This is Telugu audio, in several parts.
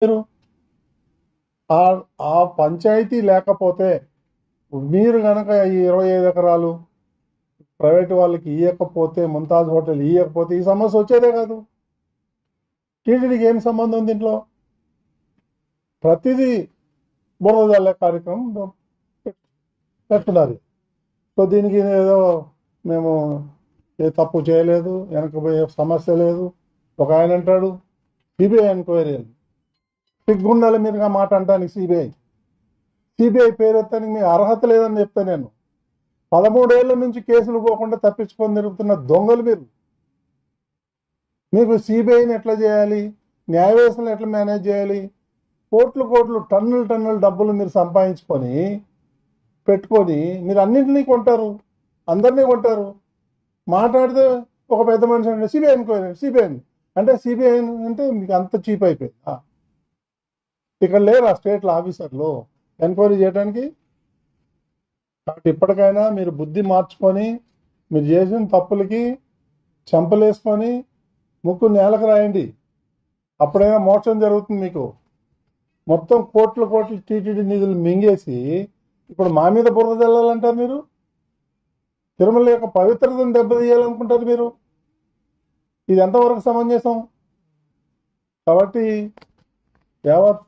మీరు ఆ పంచాయతీ లేకపోతే మీరు కనుక ఈ 25 ఎకరాలు ప్రైవేట్ వాళ్ళకి ఇవ్వకపోతే, ముంతాజ్ హోటల్ ఇవ్వకపోతే ఈ సమస్య వచ్చేదే కాదు. టీటీడీకి ఏం సంబంధం ఉంది దీంట్లో? ప్రతిదీ బురద జల్లే కార్యక్రమం పెట్టున్నారు. సో దీనికి ఏదో మేము ఏ తప్పు చేయలేదు, వెనకపోయే సమస్య లేదు. ఒక ఆయన అంటాడు సిబిఐ ఎంక్వైరీ అని. సిగ్గుండాలి మీరుగా మాట అంటానికి. సిబిఐ పేరెత్తానికి మీ అర్హత లేదని చెప్తా నేను. 13 ఏళ్ల నుంచి కేసులు పోకుండా తప్పించుకొని తిరుగుతున్న దొంగలు మీరు. మీకు సిబిఐని ఎట్లా చేయాలి, న్యాయ వ్యవస్థను ఎట్లా మేనేజ్ చేయాలి, కోట్లు టన్నుల డబ్బులు మీరు సంపాదించుకొని పెట్టుకొని మీరు అన్నింటినీ కొంటారు, అందరినీ కొంటారు. మాట్లాడితే ఒక పెద్ద మనిషి అంటే సిబిఐ అంటే సిబిఐ అంటే మీకు అంత చీప్ అయిపోయింది. ఇక్కడ లేరా స్టేట్ల ఆఫీసర్లు ఎంక్వైరీ చేయడానికి? కాబట్టి ఇప్పటికైనా మీరు బుద్ధి మార్చుకొని మీరు చేసిన తప్పులకి చెంపలేసుకొని ముక్కు నేలకు రాయండి. అప్పుడైనా మోక్షం జరుగుతుంది మీకు. మొత్తం కోట్లు టీటీడీ నిధులు మింగేసి ఇప్పుడు మా మీద బురద జల్లాలంటారు మీరు. తిరుమల యొక్క పవిత్రతను దెబ్బతీయాలనుకుంటారు మీరు. ఇది ఎంతవరకు సమంజసం? కాబట్టి యావత్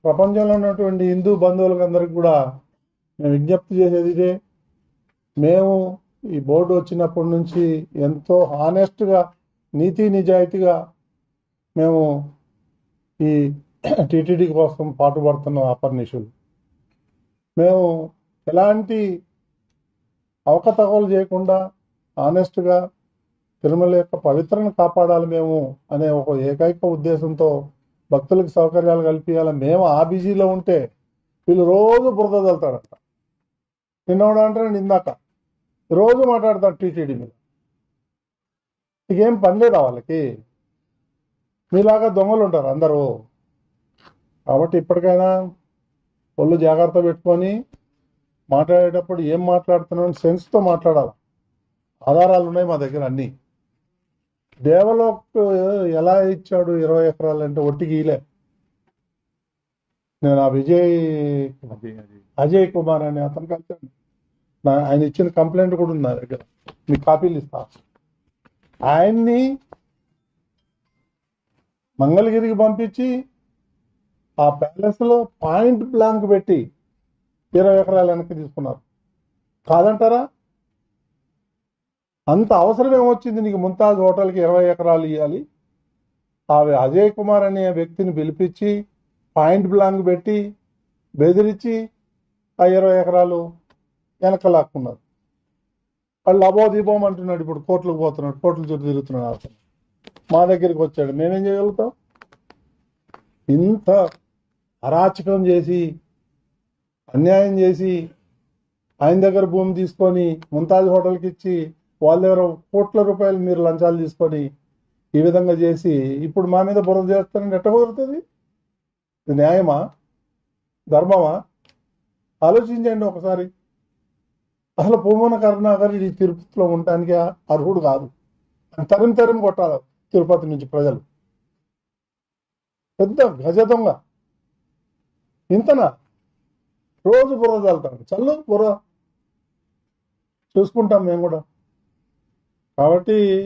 ప్రపంచంలో ఉన్నటువంటి హిందూ బంధువులకు అందరికి కూడా మేము విజ్ఞప్తి చేసేది ఇదే. మేము ఈ బోర్డు వచ్చినప్పటి నుంచి ఎంతో హానెస్ట్గా, నీతి నిజాయితీగా మేము ఈ టీటీడీ కోసం పాటుపడుతున్నాం. అపర్నిషులు మేము ఎలాంటి అవకతవకలు చేయకుండా హానెస్ట్గా తిరుమల యొక్క పవిత్రను కాపాడాలి మేము అనే ఒక ఏకైక ఉద్దేశంతో భక్తులకు సౌకర్యాలు కల్పించాలి. మేము ఆ బిజీలో ఉంటే వీళ్ళు రోజు బురద చల్లుతారంట. నిన్నోడు అంటే ఇందాక రోజు మాట్లాడతారు టీటీడీ మీద. ఇకేం పని లేదా వాళ్ళకి? మీలాగా దొంగలు ఉంటారు అందరూ. కాబట్టి ఇప్పటికైనా ఒళ్ళు జాగ్రత్త పెట్టుకొని మాట్లాడేటప్పుడు ఏం మాట్లాడుతున్నాం సెన్స్తో మాట్లాడాలి. ఆధారాలు ఉన్నాయి మా దగ్గర అన్నీ. దేవలోక్ ఎలా ఇచ్చాడు 20 ఎకరాలు అంటే ఒట్టికి ఇలే. నేను ఆ అజయ్ కుమార్ అనే అతను కలిసాను. ఆయన ఇచ్చిన కంప్లైంట్ కూడా ఉంది నా దగ్గర, మీకు కాపీలు ఇస్తా. ఆయన్ని మంగళగిరికి పంపించి ఆ ప్యాలెస్ లో పాయింట్ బ్లాంక్ పెట్టి 20 ఎకరాలు వెనక్కి తీసుకున్నారు. కాదంటారా? అంత అవసరం ఏమొచ్చింది నీకు ముంతాజ్ హోటల్కి 20 ఎకరాలు ఇవ్వాలి? ఆ అజయ్ కుమార్ అనే వ్యక్తిని పిలిపించి పాయింట్ బ్లాంక్ పెట్టి బెదిరించి ఆ 20 ఎకరాలు వెనక లాక్కున్నారు. వాళ్ళు అబోదీపం అంటున్నాడు. ఇప్పుడు కోర్టులకు పోతున్నాడు, కోర్టుల చుట్టూ తిరుగుతున్నాడు. అతను మా దగ్గరికి వచ్చాడు. మేమేం చేయగలుగుతాం? ఇంత అరాచకం చేసి, అన్యాయం చేసి, ఆయన దగ్గర భూమి తీసుకొని ముంతాజ్ హోటల్కి ఇచ్చి వాళ్ళ దగ్గర కోట్ల రూపాయలు మీరు లంచాలు తీసుకొని ఈ విధంగా చేసి ఇప్పుడు మా మీద బురద చేస్తారని ఎట్ట కుదురుతుంది? ఇది న్యాయమా, ధర్మమా? ఆలోచించండి ఒకసారి. అసలు పూమన కరుణాకర్ ఈ తిరుపతిలో ఉండటానికి అర్హుడు కాదు. తరిమి కొట్టాలి తిరుపతి నుంచి ప్రజలు. పెద్ద గజ దొంగ. ఇంతనా? రోజు బుర్ర చల్లుతాడు. చల్లు బుర్ర చూసుకుంటాం మేము కూడా. కాబట్టి